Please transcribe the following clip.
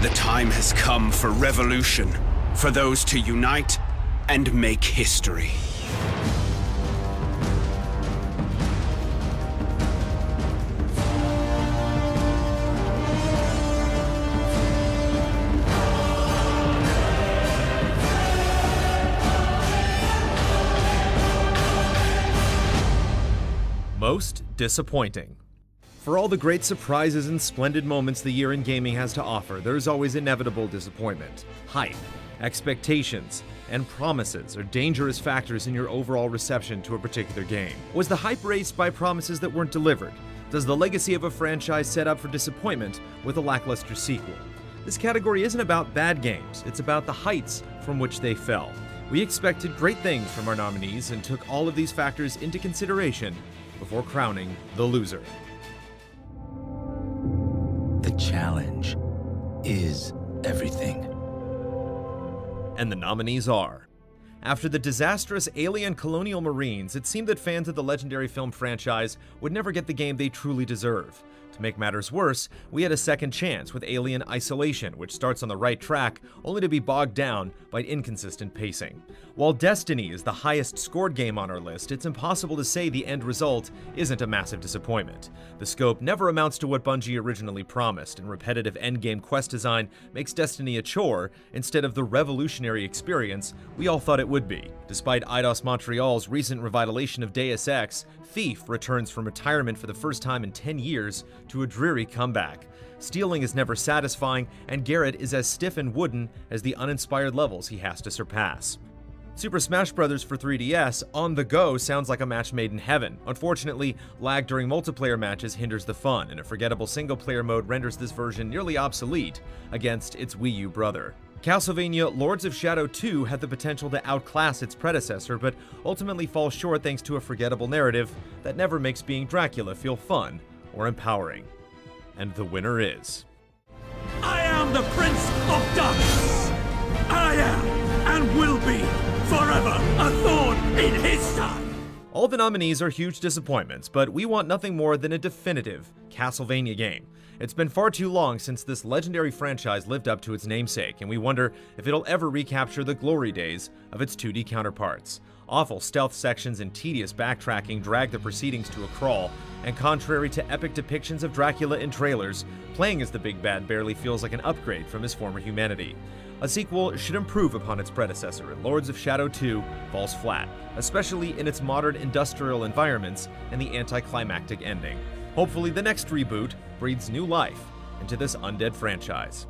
The time has come for revolution, for those to unite and make history. Most disappointing. For all the great surprises and splendid moments the year in gaming has to offer, there's always inevitable disappointment. Hype, expectations, and promises are dangerous factors in your overall reception to a particular game. Was the hype raised by promises that weren't delivered? Does the legacy of a franchise set up for disappointment with a lackluster sequel? This category isn't about bad games, it's about the heights from which they fell. We expected great things from our nominees and took all of these factors into consideration before crowning the loser. The challenge is everything. And the nominees are: after the disastrous Alien Colonial Marines, it seemed that fans of the legendary film franchise would never get the game they truly deserve. To make matters worse, we had a second chance with Alien Isolation, which starts on the right track, only to be bogged down by inconsistent pacing. While Destiny is the highest scored game on our list, it's impossible to say the end result isn't a massive disappointment. The scope never amounts to what Bungie originally promised, and repetitive endgame quest design makes Destiny a chore instead of the revolutionary experience we all thought it would be. Despite Eidos Montreal's recent revitalization of Deus Ex, Thief returns from retirement for the first time in 10 years to a dreary comeback. Stealing is never satisfying, and Garrett is as stiff and wooden as the uninspired levels he has to surpass. Super Smash Bros. For 3DS On The Go sounds like a match made in heaven. Unfortunately, lag during multiplayer matches hinders the fun, and a forgettable single-player mode renders this version nearly obsolete against its Wii U brother. Castlevania Lords of Shadow 2 had the potential to outclass its predecessor, but ultimately falls short thanks to a forgettable narrative that never makes being Dracula feel fun or empowering. And the winner is... I am the Prince of Darkness! I am, and will be, forever a thorn in his side! All the nominees are huge disappointments, but we want nothing more than a definitive Castlevania game. It's been far too long since this legendary franchise lived up to its namesake, and we wonder if it'll ever recapture the glory days of its 2D counterparts. Awful stealth sections and tedious backtracking drag the proceedings to a crawl, and contrary to epic depictions of Dracula in trailers, playing as the big bad barely feels like an upgrade from his former humanity. A sequel should improve upon its predecessor, and Lords of Shadow 2 falls flat, especially in its modern industrial environments and the anticlimactic ending. Hopefully the next reboot breathes new life into this undead franchise.